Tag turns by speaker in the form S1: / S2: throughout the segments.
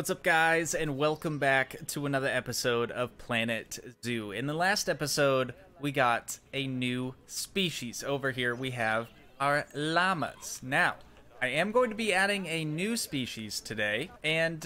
S1: What's up, guys, and welcome back to another episode of Planet Zoo. In the last episode, we got a new species. Over here, we have our llamas. Now, I am going to be adding a new species today, and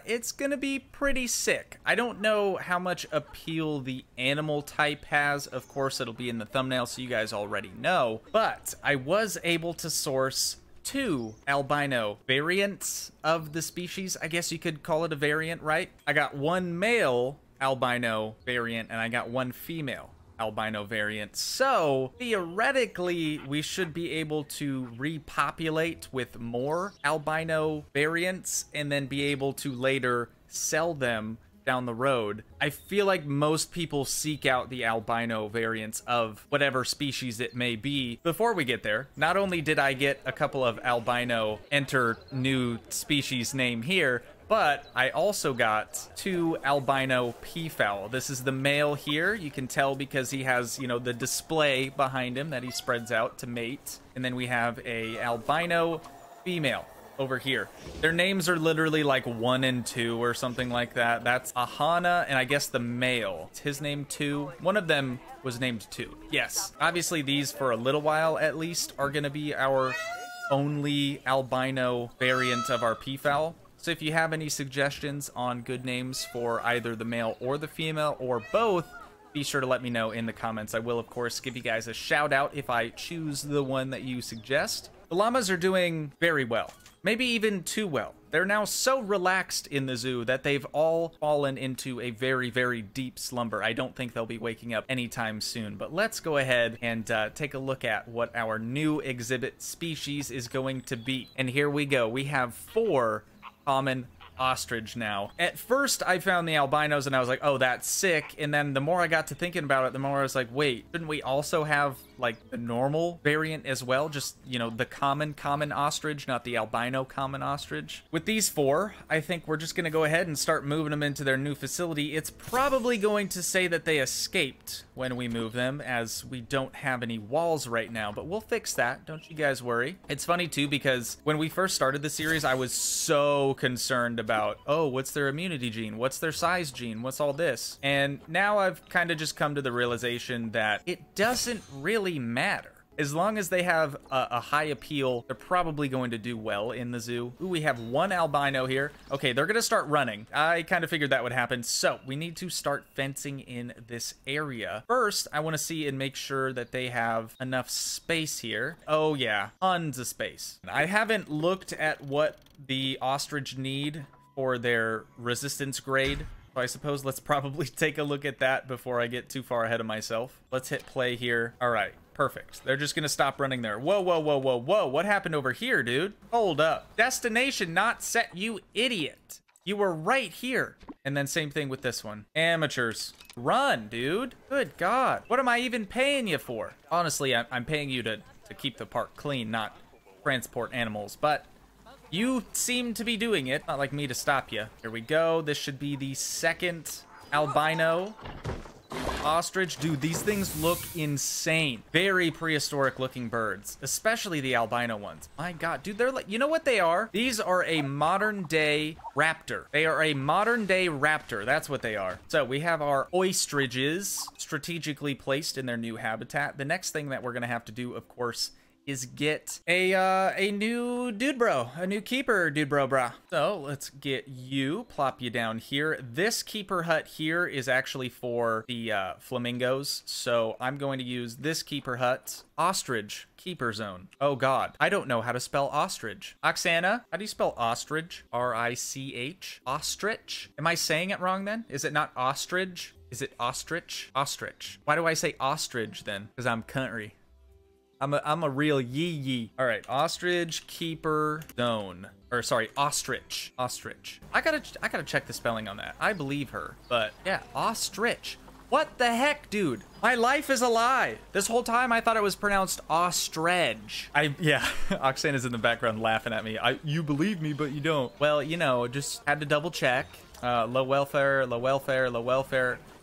S1: it's going to be pretty sick. I don't know how much appeal the animal type has. Of course, it'll be in the thumbnail, so you guys already know. But I was able to source two albino variants of the species. I guess you could call it a variant, right? I got one male albino variant and I got one female albino variant. So theoretically, we should be able to repopulate with more albino variants and then be able to later sell them down the road. I feel like most people seek out the albino variants of whatever species it may be. Before we get there, not only did I get a couple of albino enter new species name here, but I also got two albino pea fowl. This is the male here. You can tell because he has, you know, the display behind him that he spreads out to mate. And then we have a albino female over here. Their names are literally like 1 and 2 or something like that. That's Ahana, and I guess the male. It's his name 2. One of them was named 2. Yes. Obviously, these for a little while at least are going to be our only albino variant of our peafowl. So if you have any suggestions on good names for either the male or the female or both, be sure to let me know in the comments. I will, of course, give you guys a shout out if I choose the one that you suggest. The llamas are doing very well. Maybe even too well. They're now so relaxed in the zoo that they've all fallen into a very, very deep slumber. I don't think they'll be waking up anytime soon. But let's go ahead and take a look at what our new exhibit species is going to be. And here we go. We have 4 common ostrich now. At first, I found the albinos and I was like, oh, that's sick. And then the more I got to thinking about it, the more I was like, wait, shouldn't we also have like the normal variant as well? Just, you know, the common ostrich, not the albino common ostrich. With these 4, I think we're just going to go ahead and start moving them into their new facility. It's probably going to say that they escaped when we move them, as we don't have any walls right now, but we'll fix that. Don't you guys worry. It's funny too, because when we first started the series, I was so concerned about, oh, what's their immunity gene? What's their size gene? What's all this? And now I've kind of just come to the realization that it doesn't really matter. As long as they have a high appeal, they're probably going to do well in the zoo. Ooh, we have 1 albino here. Okay, they're gonna start running. I kind of figured that would happen. So we need to start fencing in this area. First, I want to see and make sure that they have enough space here. Oh yeah, tons of space. I haven't looked at what the ostrich need for their resistance grade. So I suppose let's probably take a look at that before I get too far ahead of myself. Let's hit play here. All right. Perfect. They're just gonna stop running there. Whoa, whoa, whoa, whoa, whoa. What happened over here, dude? Hold up. Destination not set, you idiot. You were right here. And then same thing with this one. Amateurs. Run, dude. Good God. What am I even paying you for? Honestly, I'm paying you to keep the park clean, not transport animals. But you seem to be doing it. Not like me to stop you. Here we go. This should be the 2nd albino ostrich. Dude, these things look insane. Very prehistoric looking birds, especially the albino ones. My God, dude, they're like, you know what they are? These are a modern day raptor. They are a modern day raptor. That's what they are. So we have our ostriches strategically placed in their new habitat. The next thing that we're gonna have to do, of course, is get a new dude bro, a new keeper dude bro brah. So let's get you, plop you down here. This keeper hut here is actually for the flamingos, so I'm going to use this keeper hut. Ostrich keeper zone. Oh God, I don't know how to spell ostrich. Oksana, how do you spell ostrich? R-I-C-H? Ostrich? Am I saying it wrong then? Is it not ostrich? Is it ostrich? Ostrich. Why do I say ostrich then? Because I'm country. I'm a real yee. All right, ostrich keeper zone, or sorry, ostrich. I gotta check the spelling on that. I believe her, but yeah, ostrich. What the heck, dude? My life is a lie. This whole time I thought it was pronounced ostrich. Yeah, Oksana's in the background laughing at me. You believe me, but you don't. Well, you know, just had to double check. Low welfare.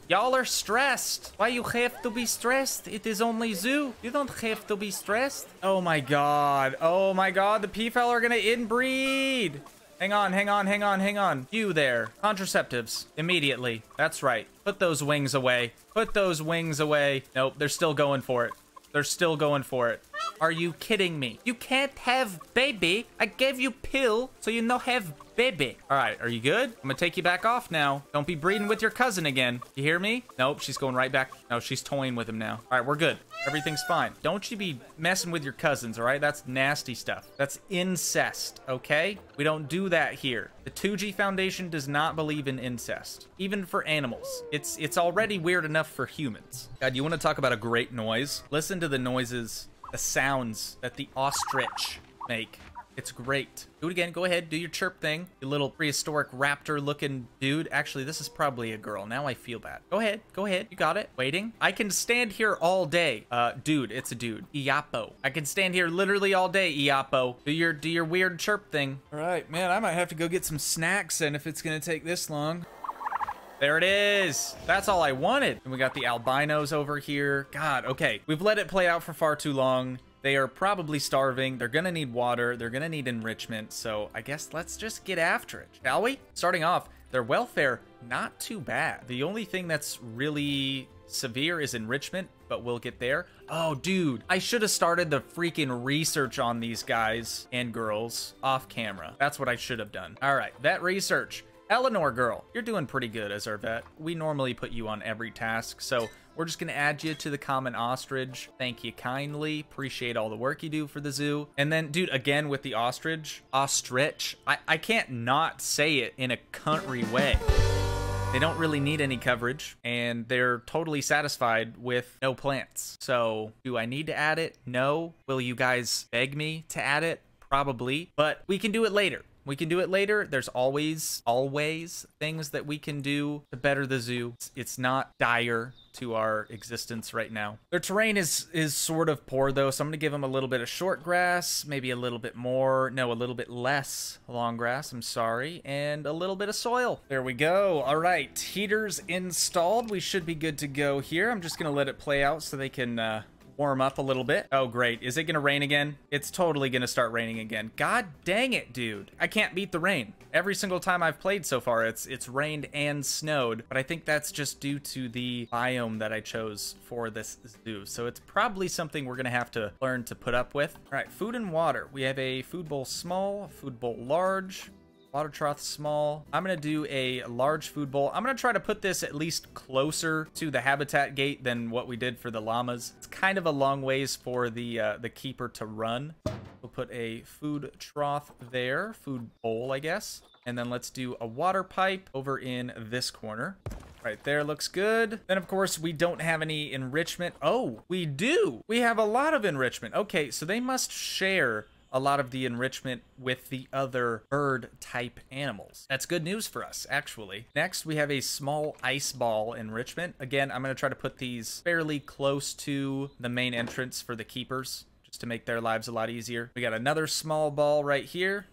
S1: Y'all are stressed. Why you have to be stressed? It is only zoo. You don't have to be stressed. Oh my god. Oh my god. The peafowl are gonna inbreed. Hang on, hang on, hang on, hang on. You there. Contraceptives. Immediately. That's right. Put those wings away. Put those wings away. Nope, they're still going for it. They're still going for it. Are you kidding me? You can't have baby. I gave you pill so you no have baby. All right, are you good? I'm gonna take you back off now. Don't be breeding with your cousin again. You hear me? Nope, she's going right back. No, she's toying with him now. All right, we're good. Everything's fine. Don't you be messing with your cousins, all right? That's nasty stuff. That's incest, okay? We don't do that here. The Toogii Foundation does not believe in incest, even for animals. It's already weird enough for humans. God, you want to talk about a great noise? Listen to the noises, the sounds that the ostrich make. It's great. Do it again. Go ahead. Do your chirp thing. You little prehistoric raptor-looking dude. Actually, this is probably a girl. Now I feel bad. Go ahead. Go ahead. You got it. Waiting. I can stand here all day. Dude, it's a dude. Iapo. I can stand here literally all day, Iapo. Do your weird chirp thing. All right, man. I might have to go get some snacks and if it's gonna take this long. There it is. That's all I wanted. And we got the albinos over here. God, okay. We've let it play out for far too long. They are probably starving. They're gonna need water. They're gonna need enrichment. So I guess let's just get after it, shall we? Starting off, their welfare, not too bad. The only thing that's really severe is enrichment, but we'll get there. Oh, dude, I should have started the freaking research on these guys and girls off camera. That's what I should have done. All right, vet research. Eleanor girl, you're doing pretty good as our vet. We normally put you on every task, so we're just gonna add you to the common ostrich. Thank you kindly. Appreciate all the work you do for the zoo. And then, dude, again with the ostrich. I can't not say it in a country way. They don't really need any coverage, and they're totally satisfied with no plants. So, do I need to add it? No. Will you guys beg me to add it? Probably, but we can do it later. We can do it later. There's always things that we can do to better the zoo. It's not dire to our existence right now. Their terrain is sort of poor though, so I'm gonna give them a little bit of short grass, maybe a little bit more, no, a little bit less long grass, I'm sorry, and a little bit of soil. There we go. All right, heaters installed. We should be good to go here. I'm just gonna let it play out so they can warm up a little bit. Oh, great. Is it gonna rain again? It's totally gonna start raining again. God dang it, dude. I can't beat the rain. Every single time I've played so far, it's rained and snowed, but I think that's just due to the biome that I chose for this zoo. So it's probably something we're gonna have to learn to put up with. All right, food and water. We have a food bowl small, food bowl large, water trough small. I'm gonna do a large food bowl. I'm gonna try to put this at least closer to the habitat gate than what we did for the llamas. It's kind of a long ways for the keeper to run. We'll put a food trough there, food bowl, I guess. And then let's do a water pipe over in this corner. Right there, looks good. Then, of course, we don't have any enrichment. Oh, we do. We have a lot of enrichment. Okay, so they must share a lot of the enrichment with the other bird type animals. That's good news for us, actually. Next, we have a small ice ball enrichment. Again, I'm going to try to put these fairly close to the main entrance for the keepers, just to make their lives a lot easier. We got another small ball right here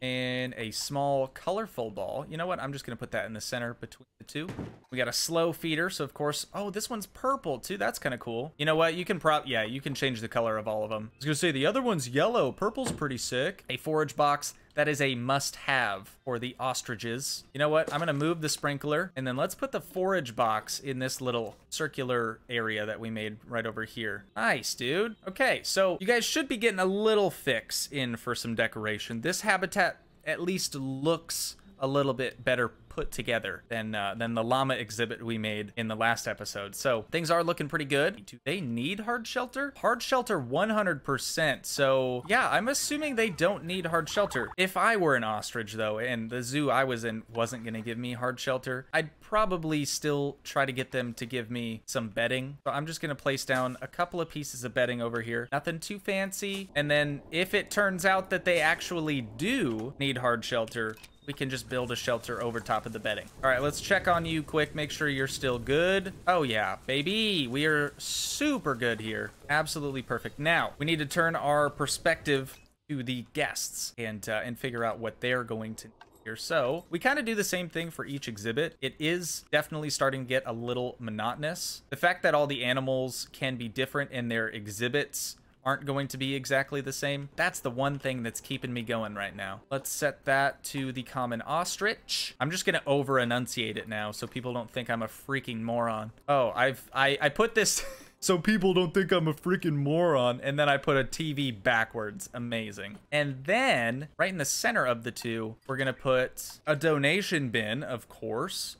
S1: and a small colorful ball. You know what? I'm just going to put that in the center between the two. We got a slow feeder. So of course, oh, this one's purple too. That's kind of cool. You know what? You can yeah, you can change the color of all of them. I was going to say the other one's yellow. Purple's pretty sick. A forage box. That is a must-have for the ostriches. You know what? I'm going to move the sprinkler, and then let's put the forage box in this little circular area that we made right over here. Nice, dude. Okay, so you guys should be getting a little fix in for some decoration. This habitat at least looks a little bit better put together than the llama exhibit we made in the last episode. So things are looking pretty good. Do they need hard shelter? Hard shelter 100%. So yeah, I'm assuming they don't need hard shelter. If I were an ostrich though, and the zoo I was in wasn't gonna give me hard shelter, I'd probably still try to get them to give me some bedding. So I'm just gonna place down a couple of pieces of bedding over here. Nothing too fancy. And then if it turns out that they actually do need hard shelter, we can just build a shelter over top of the bedding. All right, let's check on you quick. Make sure you're still good. Oh yeah, baby. We are super good here. Absolutely perfect. Now, we need to turn our perspective to the guests and figure out what they're going to need here. So we kind of do the same thing for each exhibit. It is definitely starting to get a little monotonous. The fact that all the animals can be different in their exhibits aren't going to be exactly the same. That's the one thing that's keeping me going right now. Let's set that to the common ostrich. I'm just gonna over enunciate it now so people don't think I'm a freaking moron. Oh, I put this so people don't think I'm a freaking moron, and then I put a TV backwards. Amazing. And then right in the center of the two, we're gonna put a donation bin, of course.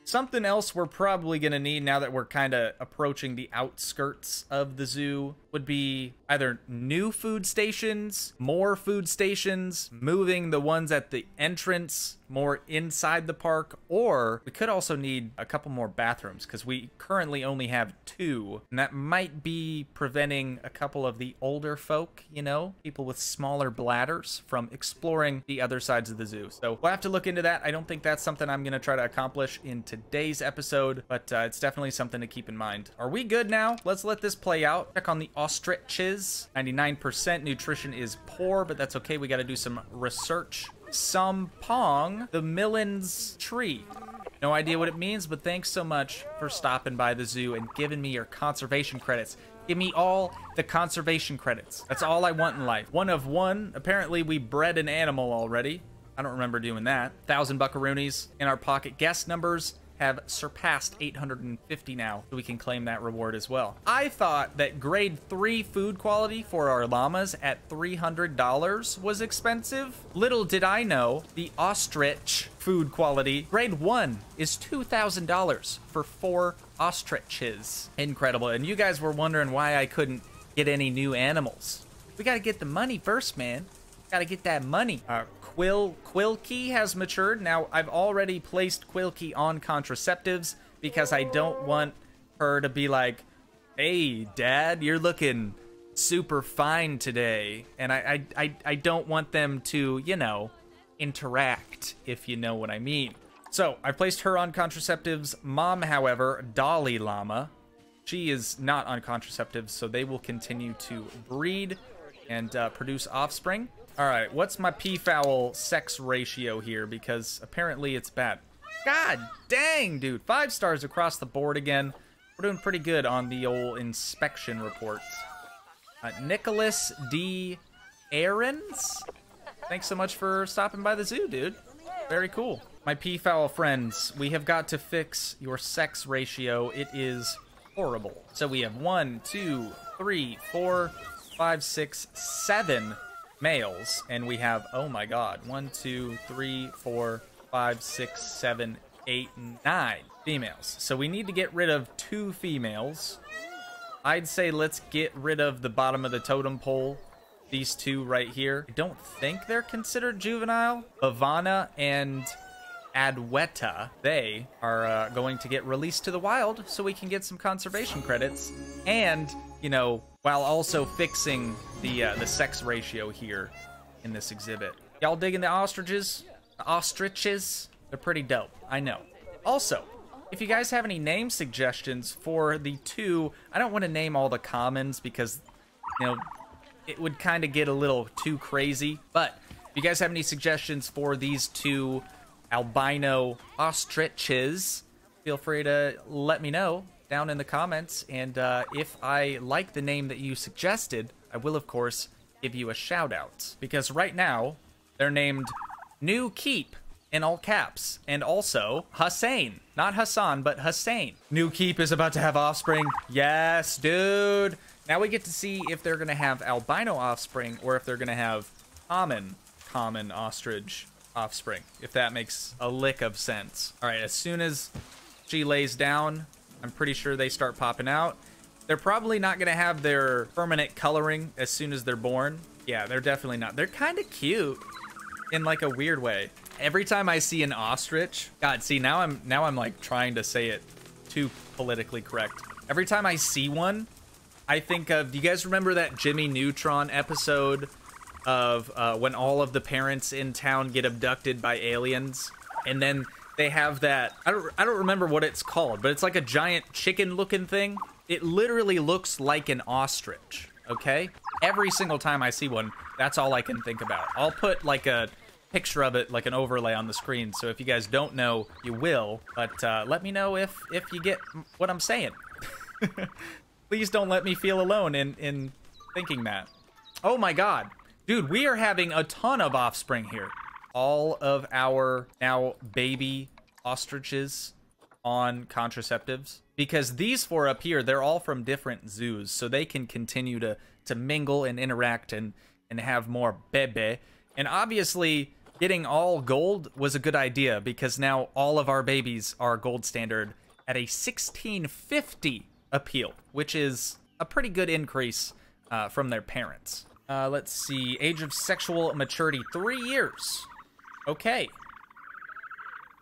S1: Something else we're probably gonna need now that we're kind of approaching the outskirts of the zoo would be either new food stations, more food stations, moving the ones at the entrance more inside the park, or we could also need a couple more bathrooms because we currently only have 2, and that might be preventing a couple of the older folk, you know, people with smaller bladders, from exploring the other sides of the zoo. So we'll have to look into that. I don't think that's something I'm gonna try to accomplish in today's episode, but it's definitely something to keep in mind. Are we good now? Let's let this play out. Check on the ostriches. 99% nutrition is poor, but that's okay. We got to do some research. Sampong, the Millen's tree. No idea what it means, but thanks so much for stopping by the zoo and giving me your conservation credits. Give me all the conservation credits. That's all I want in life. 1 of 1. Apparently we bred an animal already. I don't remember doing that. 1,000 buckaroonies in our pocket. Guest numbers have surpassed 850 now, so we can claim that reward as well. I thought that grade 3 food quality for our llamas at $300 was expensive. Little did I know, the ostrich food quality grade 1 is $2,000 for 4 ostriches. Incredible. And you guys were wondering why I couldn't get any new animals. We gotta get the money first, man. Gotta get that money. Quilkey has matured. Now, I've already placed Quilkey on contraceptives because I don't want her to be like, hey, Dad, you're looking super fine today. And I don't want them to, you know, interact, if you know what I mean. So, I placed her on contraceptives. Mom, however, Dolly Llama, she is not on contraceptives, so they will continue to breed and produce offspring. All right, what's my peafowl sex ratio here? Because apparently it's bad. God dang, dude. 5 stars across the board again. We're doing pretty good on the old inspection reports. Nicholas D. Aarons? Thanks so much for stopping by the zoo, dude. Very cool. My peafowl friends, we have got to fix your sex ratio. It is horrible. So we have 1, 2, 3, 4, 5, 6, 7 males, and we have, oh my god, 1, 2, 3, 4, 5, 6, 7, 8, 9 females. So we need to get rid of 2 females. I'd say let's get rid of the bottom of the totem pole, these 2 right here. I don't think they're considered juvenile. Bavana and Adweta, they are going to get released to the wild so we can get some conservation credits, and, you know, while also fixing the sex ratio here in this exhibit. Y'all digging the ostriches? The ostriches? They're pretty dope, I know. Also, if you guys have any name suggestions for the 2, I don't want to name all the commons because, you know, it would kind of get a little too crazy, but if you guys have any suggestions for these 2 albino ostriches, feel free to let me know down in the comments, and if I like the name that you suggested, I will of course give you a shout out, because right now they're named New Keep in all caps, and also Hussein, not Hassan, but Hussein. New Keep is about to have offspring. Yes, dude. Now we get to see if they're gonna have albino offspring or if they're gonna have common ostrich offspring, if that makes a lick of sense. All right, as soon as she lays down, I'm pretty sure they start popping out. They're probably not gonna have their permanent coloring as soon as they're born. Yeah, they're definitely not. They're kind of cute in like a weird way. Every time I see an ostrich, God, see, now I'm like trying to say it too politically correct. Every time I see one, I think of, do you guys remember that Jimmy Neutron episode of when all of the parents in town get abducted by aliens, and then they have that, I don't remember what it's called, but it's like a giant chicken looking thing. It literally looks like an ostrich, okay? Every single time I see one, that's all I can think about. I'll put like a picture of it, like an overlay on the screen, so if you guys don't know, you will, but let me know if you get what I'm saying. Please don't let me feel alone in thinking that. Oh my god. Dude, we are having a ton of offspring here. All of our now baby ostriches on contraceptives. Because these 4 up here, they're all from different zoos. So they can continue to mingle and interact and have more bebe. And obviously, getting all gold was a good idea. Because now all of our babies are gold standard at a 1650 appeal. Which is a pretty good increase from their parents. Let's see. Age of sexual maturity, 3 years. Okay.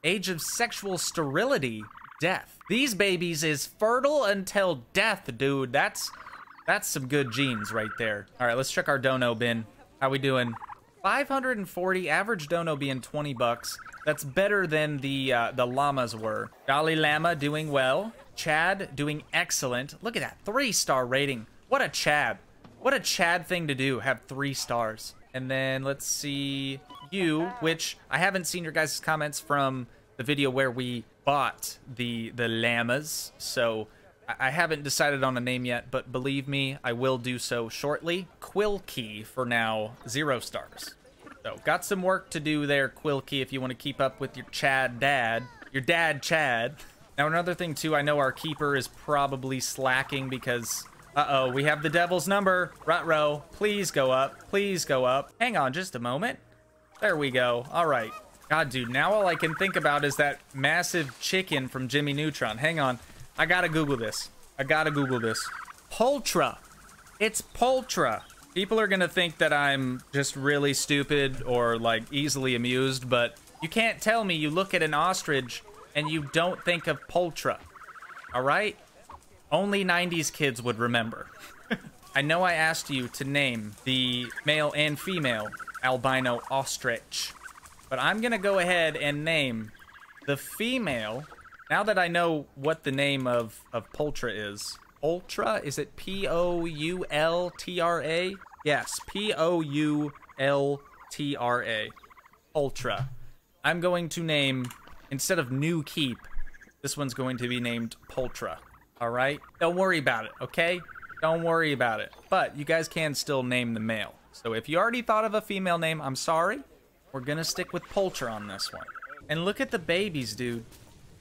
S1: Age of sexual sterility, death. These babies is fertile until death, dude. That's some good genes right there. All right, let's check our dono bin. How we doing? 540, average dono being 20 bucks. That's better than the llamas were. Dalai Lama doing well. Chad doing excellent. Look at that, 3-star rating. What a Chad. What a Chad thing to do, have 3 stars. And then let's see you, which I haven't seen your guys' comments from the video where we bought the llamas. So I haven't decided on a name yet, but believe me, I will do so shortly. Quilkey for now, 0 stars. So got some work to do there, Quilkey, if you want to keep up with your Chad dad. Your dad, Chad. Now another thing too, I know our keeper is probably slacking because... Uh-oh, we have the devil's number. Ruh-roh, please go up. Please go up. Hang on just a moment. There we go. All right. God, dude, now all I can think about is that massive chicken from Jimmy Neutron. Hang on. I gotta Google this. I gotta Google this. Poltra. It's Poltra. People are gonna think that I'm just really stupid or, like, easily amused, but you can't tell me you look at an ostrich and you don't think of Poltra. All right? Only 90s kids would remember. I know I asked you to name the male and female albino ostrich, but I'm gonna go ahead and name the female, now that I know what the name of Poltra is. Ultra? Is it P-O-U-L-T-R-A? Yes, P-O-U-L-T-R-A. Ultra. I'm going to name, instead of New Keep, this one's going to be named Poltra. All right? Don't worry about it, okay? Don't worry about it. But you guys can still name the male. So if you already thought of a female name, I'm sorry. We're gonna stick with Poltra on this one. And look at the babies, dude.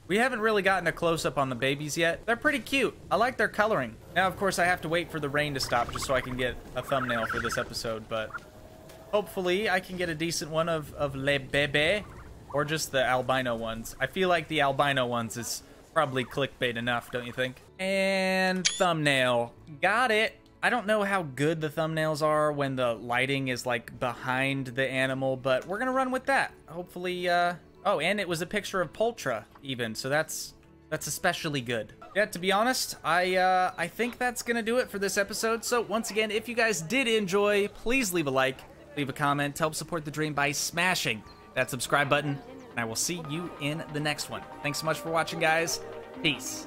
S1: We haven't really gotten a close-up on the babies yet. They're pretty cute. I like their coloring. Now, of course, I have to wait for the rain to stop just so I can get a thumbnail for this episode, but hopefully I can get a decent one of Le Bebe or just the albino ones. I feel like the albino ones is probably clickbait enough, don't you think? And thumbnail. Got it. I don't know how good the thumbnails are when the lighting is like behind the animal, but we're gonna run with that. Hopefully, oh, and it was a picture of Poltra even, so that's especially good. Yeah, to be honest, I think that's gonna do it for this episode. So once again, if you guys did enjoy, please leave a like, leave a comment to help support the dream by smashing that subscribe button, and I will see you in the next one. Thanks so much for watching, guys. Peace.